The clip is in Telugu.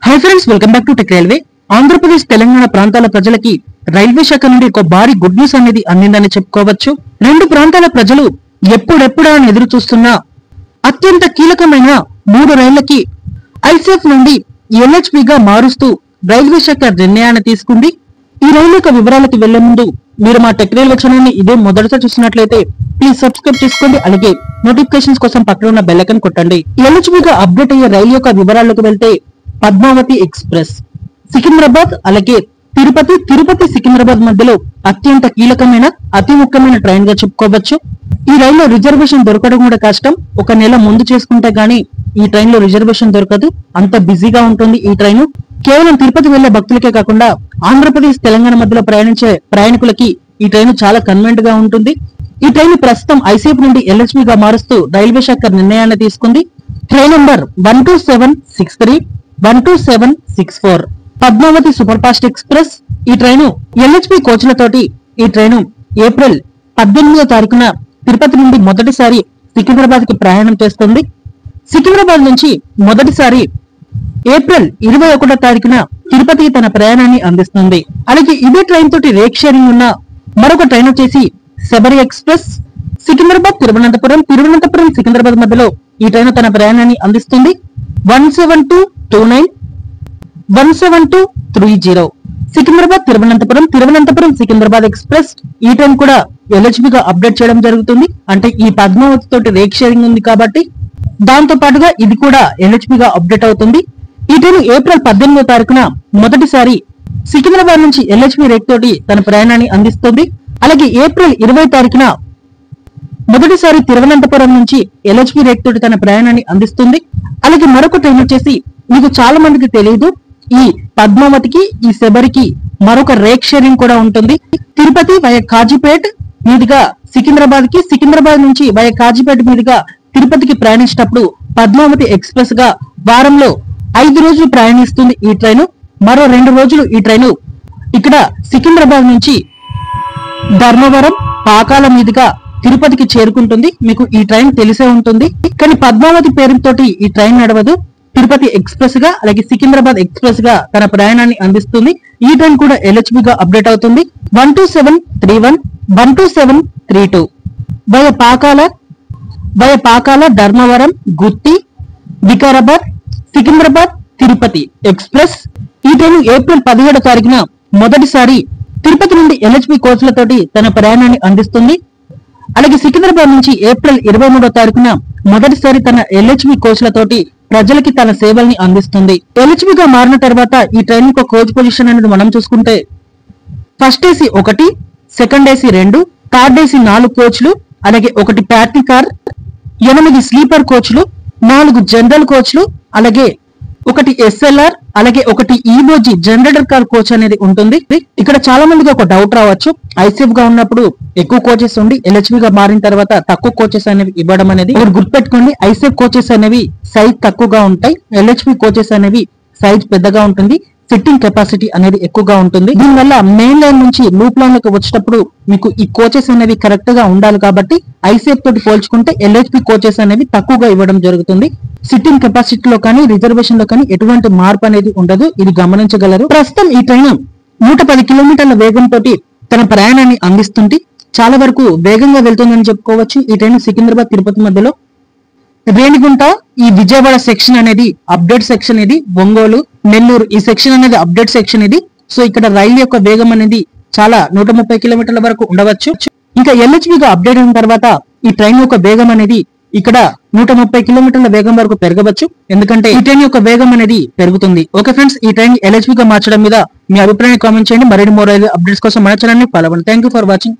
Hi friends, welcome back to tech railway. Andhra Pradesh Telangana ప్రాంతాల ప్రజలకి రైల్వే శాఖ నుండి ఒక భారీ గుడ్ న్యూస్ అనేది అందిందని చెప్పుకోవచ్చు. రెండు ప్రాంతాల ప్రజలు ఎప్పుడెప్పుడా అని ఎదురు చూస్తున్న అత్యంత కీలకమైన 3 రైళ్లకి ఐసీఎఫ్ నుండి ఎల్హెచ్బి గా మారుస్తూ రైల్వే శాఖ నిర్ణయాన్ని తీసుకుంది. ఈ రైలు యొక్క వివరాలకు వెళ్లే ముందు మీరు మా టెక్ రైల్వే ఛానల్ ని ఇదే మొదటిసారి చూసినట్లయితే ప్లీజ్ సబ్స్క్రైబ్ చేసుకోండి. అలాగే నోటిఫికేషన్స్ కోసం పక్కన ఉన్న బెల్ ఐకాన్ కొట్టండి. ఎల్హెచ్బి గా అప్డేట్ అయ్యే రైలు యొక్క వివరాలకు వెళ్తే పద్మావతి ఎక్స్ప్రెస్ సికింద్రాబాద్ అలాగే తిరుపతి సికింద్రాబాద్ మధ్యలో అత్యంత కీలకమైన అతి ముఖ్యమైన ట్రైన్ గా చెప్పుకోవచ్చు. ఈ రైల్లో రిజర్వేషన్ దొరకడం కూడా కష్టం. ఒక నెల ముందు చేసుకుంటే గానీ ఈ ట్రైన్ లో రిజర్వేషన్ దొరకదు, అంత బిజీగా ఉంటుంది ఈ ట్రైన్. కేవలం తిరుపతి వెళ్లే భక్తులకే కాకుండా ఆంధ్రప్రదేశ్ తెలంగాణ మధ్యలో ప్రయాణించే ప్రయాణికులకి ఈ ట్రైన్ చాలా కన్వీనియంట్ గా ఉంటుంది. ఈ ట్రైన్ ప్రస్తుతం ఐసీఎఫ్ నుండి ఎల్హెచ్బి గా మారుస్తూ రైల్వే శాఖ నిర్ణయాన్ని తీసుకుంది. Train number 12763 12764 Padmavati super fast express. ఈ ట్రైన్ ఎల్హెచ్బి కోచ్లతోటి ఈ ట్రైన్ ఏప్రిల్ 18వ తారీఖున తిరుపతి నుండి మొదటిసారి సికింద్రాబాద్ కి ప్రయాణం చేస్తుంది. సికింద్రాబాద్ నుంచి మొదటిసారి ఏప్రిల్ 21వ తారీఖున తిరుపతి తన ప్రయాణాన్ని అందిస్తుంది. అలాగే ఇదే ట్రైన్ తోటి రేక్ షేరింగ్ ఉన్న మరొక ట్రైన్ వచ్చేసి శబరి ఎక్స్ప్రెస్. సికింద్రాబాద్ తిరువనంతపురం సికింద్రాబాద్ మధ్యలో ఈ ట్రైన్ తన ప్రయాణాన్ని అందిస్తుంది. 17229 17230 సికింద్రాబాద్ తిరువనంతపురం సికింద్రాబాద్ ఎక్స్ప్రెస్. ఈ ట్రైన్ కూడా ఎల్హెచ్బి గా అప్డేట్ చేయడం జరుగుతుంది. అంటే ఈ పద్మావతి తోటి రేక్ షేరింగ్ ఉంది కాబట్టి దాంతో పాటుగా ఇది కూడా ఎల్హెచ్బి గా అప్డేట్ అవుతుంది. ఈ ట్రైన్ ఏప్రిల్ 18వ తారీఖున మొదటిసారి సికింద్రాబాద్ నుంచి ఎల్హెచ్బి రేక్ తోటి తన ప్రయాణాన్ని అందిస్తుంది. అలాగే ఏప్రిల్ 20వ తారీఖున మొదటిసారి తిరువనంతపురం నుంచి ఎల్హెచ్బి రేక్ తోటి తన ప్రయాణాన్ని అందిస్తుంది. అలాగే మరొక ట్రైన్ వచ్చేసి మీకు చాలా మందికి తెలియదు, ఈ పద్మావతికి ఈ శబరికి మరొక రేక్ షేరింగ్ కూడా ఉంటుంది. తిరుపతి వయ కాజీపేట్ మీదుగా సికింద్రాబాద్ నుంచి వయ కాజీపేట మీదుగా తిరుపతికి ప్రయాణించేటప్పుడు పద్మావతి ఎక్స్ప్రెస్ గా వారంలో 5 రోజులు ప్రయాణిస్తుంది ఈ ట్రైన్. మరో 2 రోజులు ఈ ట్రైన్ ఇక్కడ సికింద్రాబాద్ నుంచి ధర్మవరం పాకాల మీదుగా తిరుపతికి చేరుకుంటుంది. మీకు ఈ ట్రైన్ తెలిసే ఉంటుంది, కానీ పద్మావతి పేరుతోటి ఈ ట్రైన్ నడవదు. తిరుపతి ఎక్స్ప్రెస్ గా అలాగే సికింద్రాబాద్ ఎక్స్ప్రెస్ గా తన ప్రయాణాన్ని అందిస్తుంది. ఈ ట్రైన్ కూడా ఎల్హెచ్బి గా అప్డేట్ అవుతుంది. 12731 12732 వయ పాకాల ధర్మవరం గుత్తి వికారాబాద్ సికింద్రాబాద్ తిరుపతి ఎక్స్ప్రెస్. ఈ ట్రైన్ ఏప్రిల్ 17వ తారీఖున మొదటిసారి తిరుపతి నుండి ఎల్హెచ్బి కోచ్లతోటి తన ప్రయాణాన్ని అందిస్తుంది. అలాగే సికింద్రాబాద్ నుంచి ఏప్రిల్ 23వ తారీఖున మొదటిసారి తన ఎల్హెచ్బి కోచ్లతోటి ప్రజలకి తన సేవల్ని అందిస్తుంది. ఎల్హెచ్బి గా మారిన తర్వాత ఈ ట్రైన్ యొక్క కోచ్ పొజిషన్ అనేది మనం చూసుకుంటే first AC 1, second AC 2, third AC 4 కోచ్లు, అలాగే 1 ప్యాట్రీ కార్, 8 స్లీపర్ కోచ్లు, 4 జనరల్ కోచ్లు, అలాగే 1 ఎస్ఎల్ఆర్, అలాగే 1 ఈబోజీ జనరేటర్ కార్ కోచ్ అనేది ఉంటుంది. ఇక్కడ చాలా మందికి ఒక డౌట్ రావచ్చు, ఐసీఎఫ్ గా ఉన్నప్పుడు ఎక్కువ కోచెస్ ఉండి ఎల్హెచ్బి గా మారిన తర్వాత తక్కువ కోచెస్ అనేవి ఇవ్వడం అనేది. ఒకటి గుర్తుపెట్టుకోండి, ఐసీఎఫ్ కోచెస్ అనేవి సైజ్ తక్కువగా ఉంటాయి, ఎల్హెచ్బి కోచెస్ అనేవి సైజ్ పెద్దగా ఉంటుంది, సిట్టింగ్ కెపాసిటీ అనేది ఎక్కువగా ఉంటుంది. దీనివల్ల మెయిన్ లైన్ నుంచి లూప్ లైన్ లోకి వచ్చేటప్పుడు మీకు ఈ కోచెస్ అనేవి కరెక్ట్ గా ఉండాలి. కాబట్టి ఐసీఎఫ్ తోటి పోల్చుకుంటే ఎల్హెచ్బి కోచెస్ అనేవి తక్కువగా ఇవ్వడం జరుగుతుంది. సిట్టింగ్ కెపాసిటీలో కానీ రిజర్వేషన్ లో కానీ ఎటువంటి మార్పు అనేది ఉండదు, ఇది గమనించగలరు. ప్రస్తుతం ఈ ట్రైన్ 110 కిలోమీటర్ల వేగంతో తన ప్రయాణాన్ని అందిస్తుంది. చాలా వరకు వేగంగా వెళ్తుందని చెప్పుకోవచ్చు. ఈ ట్రైన్ సికింద్రాబాద్ తిరుపతి మధ్యలో రేణిగుంట ఈ విజయవాడ సెక్షన్ అనేది అప్డేట్ సెక్షన్, ఇది ఒంగోలు నెల్లూరు ఈ సెక్షన్ అనేది అప్డేట్ సెక్షన్ ఇది. సో ఇక్కడ రైలు యొక్క వేగం అనేది చాలా 130 కిలోమీటర్ల వరకు ఉండవచ్చు. ఇంకా ఎల్హెచ్బి గా అప్డేట్ అయిన తర్వాత ఈ ట్రైన్ యొక్క వేగం అనేది ఇక్కడ 130 కిలోమీటర్ల వేగం వరకు పెరగవచ్చు, ఎందుకంటే ఈ ట్రైన్ యొక్క వేగం అనేది పెరుగుతుంది. ఓకే ఫ్రెండ్స్, ఈ ట్రైన్ ఎల్హెచ్బి గా మార్చడం మీద మీ అభిప్రాయాన్ని కామెంట్ చేయండి. మరిన్ని మోర్ అప్డేట్స్ కోసం మన ఛానల్ ని ఫాలో అవ్వండి. Thank you for watching.